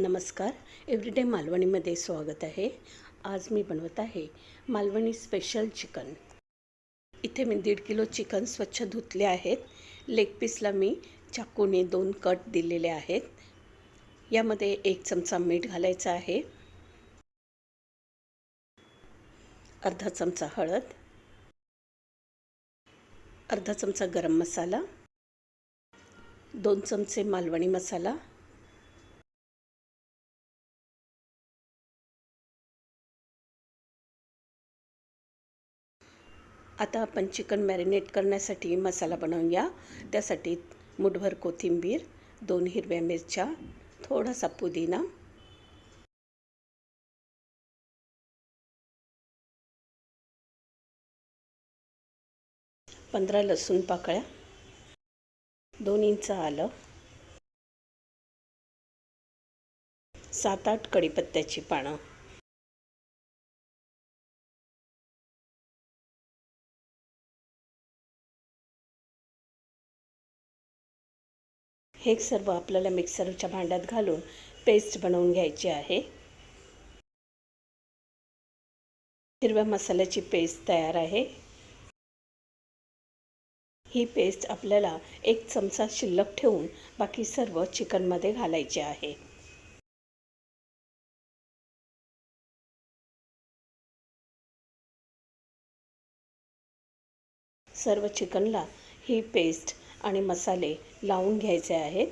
नमस्कार. एव्हरीडे मालवणीमध्ये स्वागत आहे. आज मी बनवत आहे मालवणी स्पेशल चिकन. इथे मी 1.5 किलो चिकन स्वच्छ धुतले आहेत. लेग पीसला मी चाकूने 2 कट दिलेले आहेत. यामध्ये 1 चमचा मीठ घालायचं आहे, अर्धा चमचा हळद, अर्धा चमचा गरम मसाला, 2 चमचे मालवणी मसाला, आता आपण चिकन मॅरिनेट करण्यासाठी मसाला बनवूया. त्यासाठी मुठभर कोथिंबीर, 2 हिरव्या मिरच्या, थोडासा पुदिना, 15 लसूण पाकळ्या, 2 इंच आलं, 7-8 कढीपत्त्याची पानं. हे सर्व आपल्याला मिक्सरच्या भांड्यात घालून पेस्ट बनवून घ्यायची आहे. हिरव्या मसाल्याची पेस्ट तयार आहे. ही पेस्ट आपल्याला 1 चमचा शिल्लक ठेवून बाकी सर्व चिकनमध्ये घालायचे आहे. सर्व चिकनला ही पेस्ट आणि मसाले लावून घ्यायचे आहेत.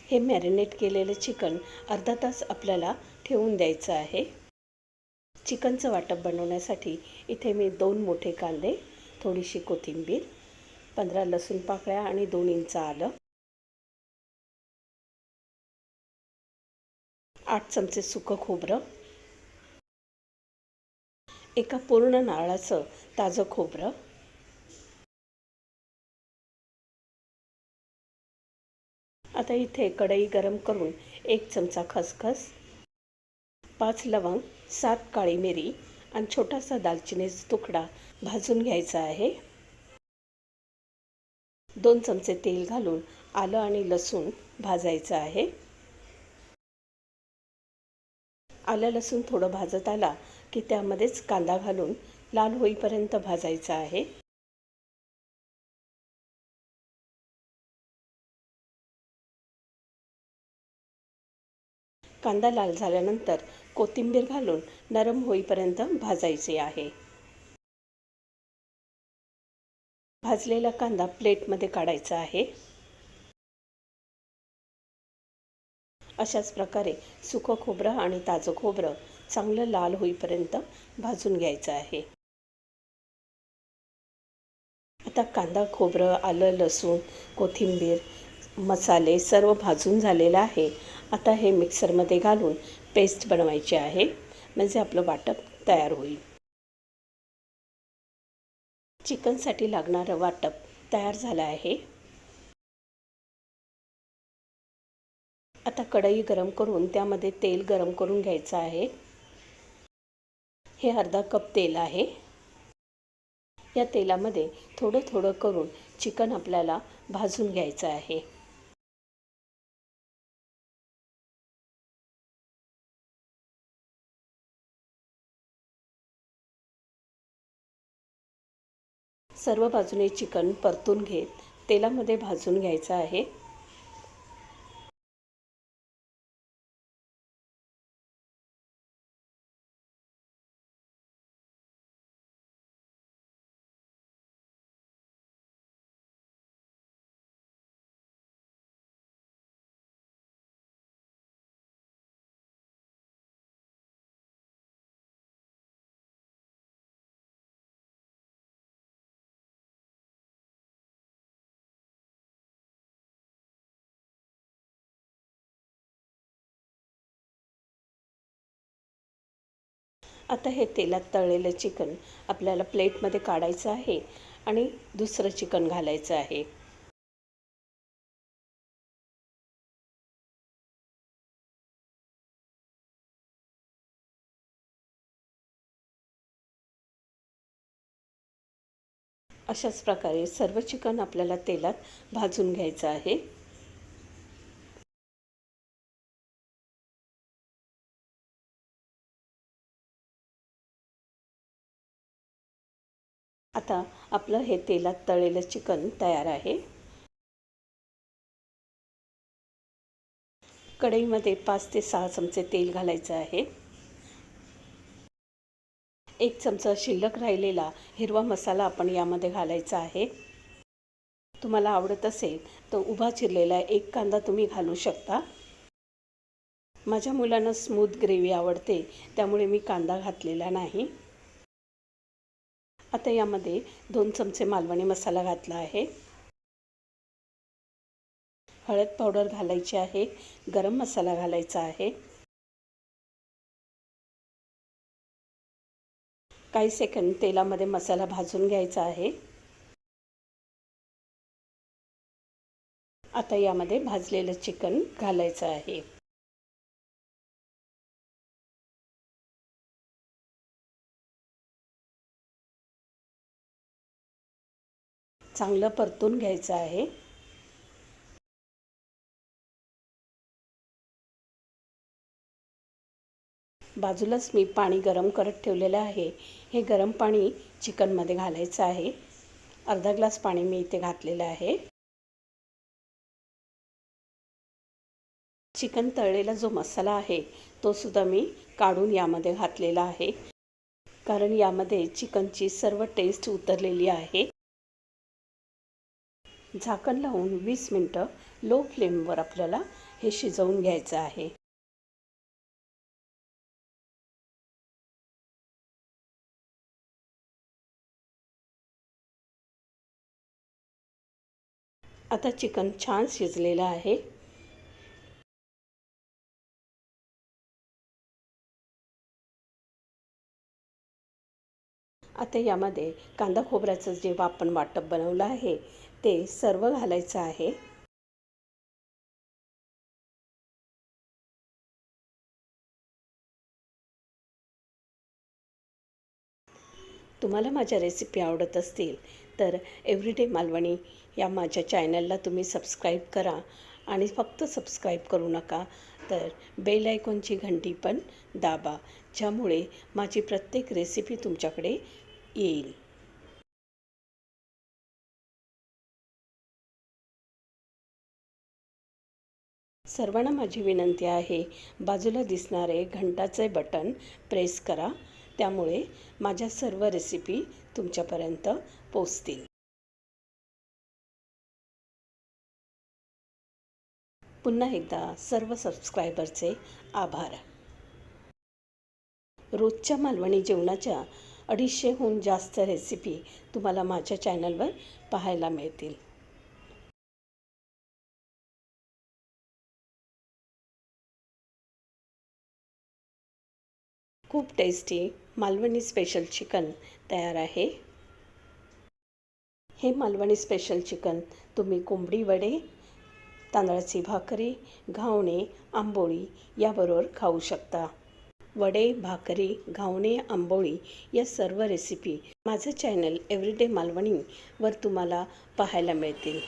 हे मॅरिनेट केलेले चिकन अर्धा तास आपल्याला ठेवून द्यायचं आहे. चिकनचं वाटप बनवण्यासाठी इथे मी 2 मोठे कांदे, थोडीशी कोथिंबीर, 15 लसूण पाकळ्या आणि 2 इंच आलं, 8 चमचे सुकं खोबरं, एका पूर्ण नारळाचं ताजं खोबरं, आता इथे कढई गरम करून 1 चमचा खसखस, 5 लवंग, 7 काळी मिरी आणि छोटासा दालचिनीचा तुकडा भाजून घ्यायचा आहे. 2 चमचे तेल घालून आलं आणि लसूण भाजायचं आहे. आलं लसूण थोडं भाजत आला की त्यामध्येच कांदा घालून लाल होईपर्यंत भाजायचा आहे. कांदा लाल झाल्यानंतर कोथिंबीर घालून नरम होईपर्यंत भाजायचे आहे. भाजलेला कांदा प्लेटमध्ये काढायचा आहे. अशाच प्रकारे सुकं खोबरं आणि ताजं खोबरं चांगलं लाल होईपर्यंत भाजून घ्यायचं आहे. आता कांदा, खोबरं, आलं, लसूण, कोथिंबीर, मसाले सर्व भाजून झालेलं आहे. आता हे मिक्सरमध्ये घालून पेस्ट बनवायची आहे, म्हणजे आपलं वाटप तयार होईल. चिकनसाठी लागणारं वाटप तयार झालं आहे. आता कढई गरम करून त्यामध्ये तेल गरम करून घ्यायचं आहे. हे अर्धा कप तेल आहे. या तेलामध्ये थोडं थोडं करून चिकन आपल्याला भाजून घ्यायचं आहे. सर्व बाजूने चिकन परतून घेत तेलामध्ये भाजून घ्यायचं आहे. आता हे तेलात तळलेलं चिकन आपल्याला प्लेटमध्ये काढायचं आहे आणि दुसरं चिकन घालायचं आहे. अशाच प्रकारे सर्व चिकन आपल्याला तेलात भाजून घ्यायचं आहे. आता आपलं हे तेलात तळलेलं चिकन तयार आहे. कढईमध्ये 5 ते 6 चमचे तेल घालायचं आहे. 1 चमचा शिल्लक राहिलेला हिरवा मसाला आपण यामध्ये घालायचा आहे. तुम्हाला आवडत असेल तर उभा चिरलेला 1 कांदा तुम्ही घालू शकता. माझ्या मुलांना स्मूथ ग्रेव्ही आवडते, त्यामुळे मी कांदा घातलेला नाही. आता यामध्ये 2 चमचे मालवणी मसाला घातला आहे. हळद पावडर घालायची आहे. गरम मसाला घालायचा आहे. काही सेकंद तेलामध्ये मसाला भाजून घ्यायचा आहे. आता यामध्ये भाजलेलं चिकन घालायचं आहे. चांगलं परतून घ्यायचं आहे. बाजूलाच मी पाणी गरम करत ठेवलेलं आहे. हे गरम पाणी चिकनमध्ये घालायचं आहे. अर्धा ग्लास पाणी मी इथे घातलेलं आहे. चिकन तळलेला जो मसाला आहे तो सुद्धा मी काढून यामध्ये घातलेला आहे, कारण यामध्ये चिकनची सर्व टेस्ट उतरलेली आहे. झाकण लावून 20 मिनिटं लो फ्लेमवर आपल्याला हे शिजवून घ्यायचं आहे. आता चिकन छान शिजलेलं आहे. आता यामध्ये कांदा खोबऱ्याचं जे आपण वाटप बनवलं आहे ते सर्व घालायचं आहे. तुम्हाला माझ्या रेसिपी आवडत असतील तर एव्हरीडे मालवणी या माझ्या चॅनलला तुम्ही सबस्क्राईब करा आणि फक्त सबस्क्राईब करू नका तर बेल आयकॉनची घंटी पण दाबा, ज्यामुळे माझी प्रत्येक रेसिपी तुमच्याकडे येईल. सर्वांना माझी विनंती आहे, बाजूला दिसणारे घंटाचे बटन प्रेस करा, त्यामुळे माझ्या सर्व रेसिपी तुमच्यापर्यंत पोहोचतील. पुन्हा एकदा सर्व सबस्क्रायबरचे आभार. रोजच्या मालवणी जेवणाच्या 250हून जास्त रेसिपी तुम्हाला माझ्या चॅनलवर पाहायला मिळतील. खूप टेस्टी मालवणी स्पेशल चिकन तयार आहे. हे मालवणी स्पेशल चिकन तुम्ही कोंबडी वडे, तांदळाची भाकरी, घावणे, आंबोळी याबरोबर खाऊ शकता. वडे, भाकरी, घावणे, आंबोळी या सर्व रेसिपी माझं चॅनल एव्हरीडे मालवणीवर तुम्हाला पाहायला मिळतील.